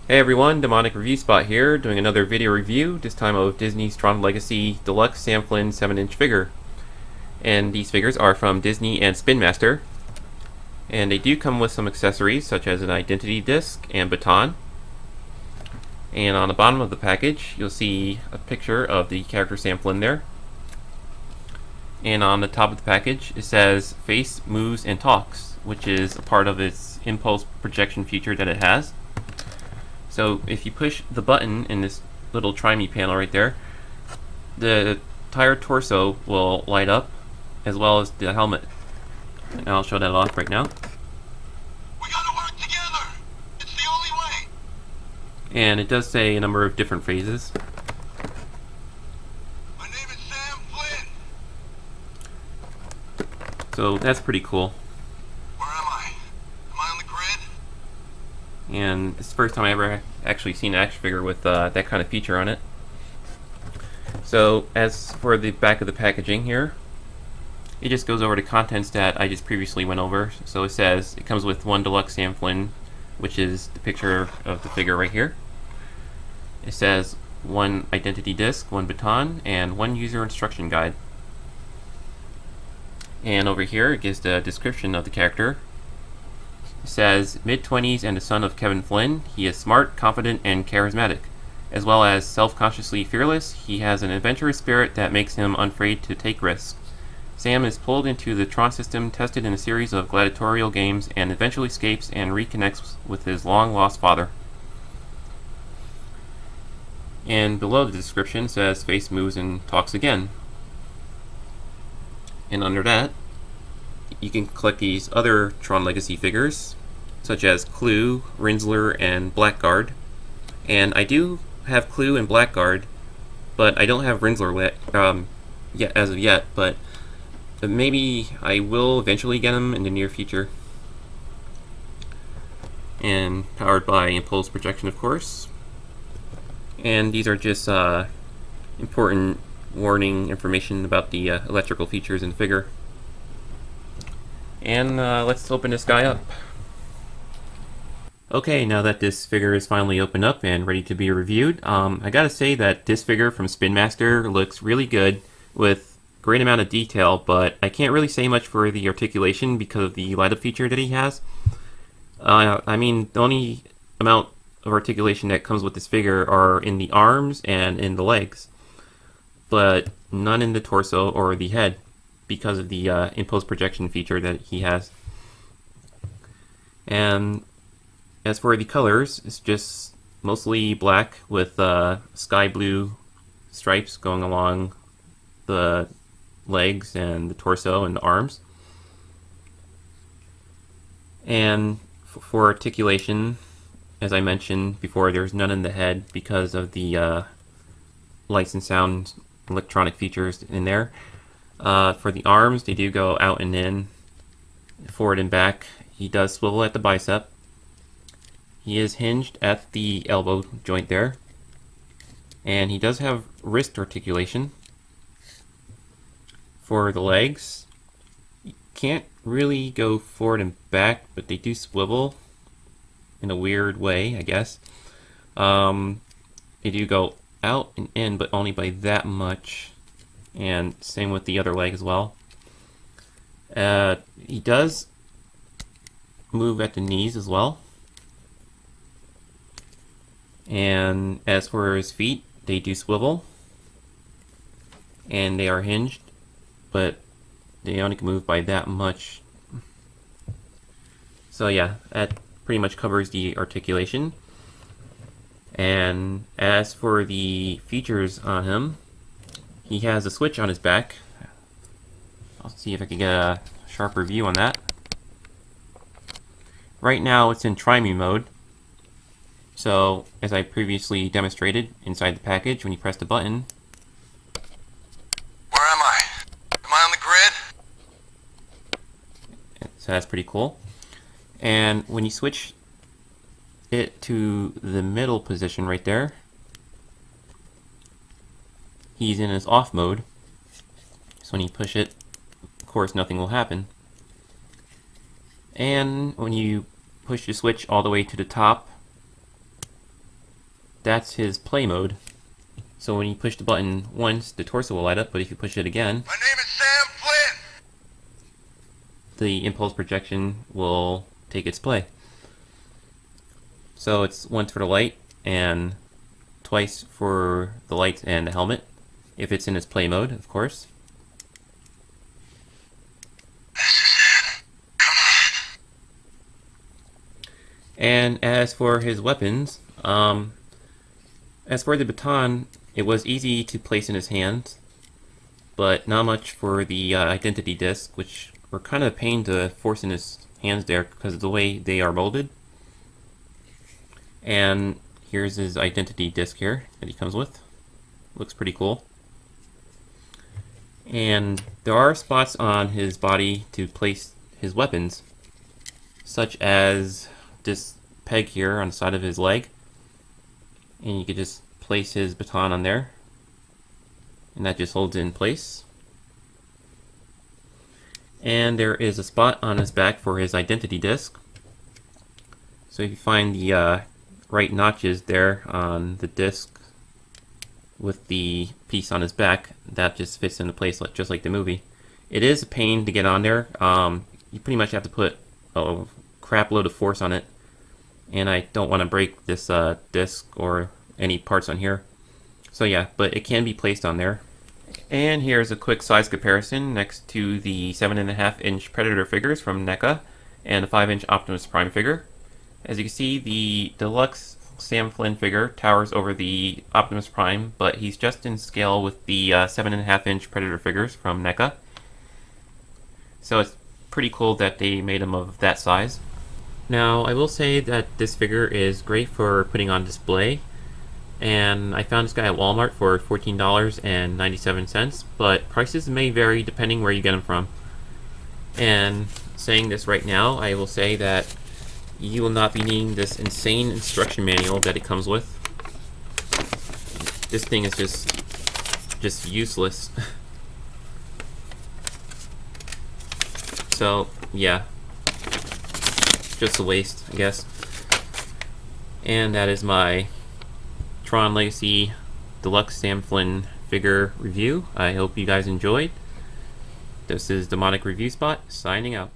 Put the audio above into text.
Hey everyone, Demonic Review Spot here, doing another video review, this time of Disney's Tron Legacy Deluxe Sam Flynn 7-inch figure. And these figures are from Disney and Spin Master. And they do come with some accessories, such as an identity disc and baton. And on the bottom of the package, you'll see a picture of the character Sam Flynn there. And on the top of the package, it says, Face, Moves, and Talks, which is a part of its impulse projection feature that it has. So if you push the button in this little Try Me panel right there, the entire torso will light up, as well as the helmet. And I'll show that off right now. We gotta work together! It's the only way! And it does say a number of different phrases. My name is Sam Flynn! So that's pretty cool. Where am I? Am I on the grid? And it's the first time I ever actually seen an action figure with that kind of feature on it. So as for the back of the packaging here, it just goes over the contents that I just previously went over. So it says it comes with one deluxe Sam Flynn, which is the picture of the figure right here. It says one identity disc, one baton, and one user instruction guide. And over here it gives the description of the character. It says, mid-20s and the son of Kevin Flynn, he is smart, confident, and charismatic. As well as self-consciously fearless, he has an adventurous spirit that makes him unafraid to take risks. Sam is pulled into the Tron system, tested in a series of gladiatorial games, and eventually escapes and reconnects with his long-lost father. And below the description says, Face, Moves, and Talks again. And under that, you can collect these other Tron Legacy figures, such as Clue, Rinsler, and Blackguard. And I do have Clue and Blackguard, but I don't have Rinsler yet, as of yet, but maybe I will eventually get them in the near future. And powered by impulse projection, of course. And these are just important warning information about the electrical features in the figure. And let's open this guy up. Okay, now that this figure is finally opened up and ready to be reviewed, I gotta say that this figure from Spin Master looks really good with great amount of detail, but I can't really say much for the articulation because of the light up feature that he has. I mean, the only amount of articulation that comes with this figure are in the arms and in the legs, but none in the torso or the head, because of the impulse projection feature that he has. And as for the colors, it's just mostly black with sky blue stripes going along the legs and the torso and the arms. And for articulation, as I mentioned before, there's none in the head because of the lights and sound electronic features in there. For the arms, they do go out and in, forward and back. He does swivel at the bicep. He is hinged at the elbow joint there. And he does have wrist articulation. For the legs, you can't really go forward and back, but they do swivel in a weird way, I guess. They do go out and in, but only by that much. And same with the other leg as well. He does move at the knees as well. And as for his feet, they do swivel. And they are hinged, but they only can move by that much. So yeah, that pretty much covers the articulation. And as for the features on him, he has a switch on his back. I'll see if I can get a sharper view on that. Right now it's in Try Me mode. So, as I previously demonstrated inside the package, when you press the button... Where am I? Am I on the grid? So that's pretty cool. And when you switch it to the middle position right there, he's in his off mode. So when you push it, of course nothing will happen. And when you push the switch all the way to the top, that's his play mode. So when you push the button once, the torso will light up, but if you push it again, My name is Sam Flynn. the impulse projection will take its play. So it's once for the light and twice for the lights and the helmet, if it's in its play mode, of course. And as for his weapons, as for the baton, it was easy to place in his hands, but not much for the identity disc, which were kind of a pain to force in his hands there because of the way they are molded. And here's his identity disc here that he comes with. Looks pretty cool. And there are spots on his body to place his weapons, such as this peg here on the side of his leg. And you could just place his baton on there, and that just holds it in place. And there is a spot on his back for his identity disc. So if you find the right notches there on the disc with the piece on his back, that just fits into place just like the movie. It is a pain to get on there. You pretty much have to put a crap load of force on it, and I don't want to break this disc or any parts on here. So yeah, but it can be placed on there. And here's a quick size comparison next to the 7.5-inch Predator figures from NECA and a 5-inch Optimus Prime figure. As you can see, the deluxe Sam Flynn figure towers over the Optimus Prime, but he's just in scale with the 7.5-inch Predator figures from NECA. So it's pretty cool that they made him of that size. Now, I will say that this figure is great for putting on display, and I found this guy at Walmart for $14.97, but prices may vary depending where you get them from. And saying this right now, I will say that you will not be needing this insane instruction manual that it comes with. This thing is just useless. So yeah, just a waste, I guess. And that is my Tron Legacy Deluxe Sam Flynn figure review. I hope you guys enjoyed. This is Demonic Review Spot, signing out.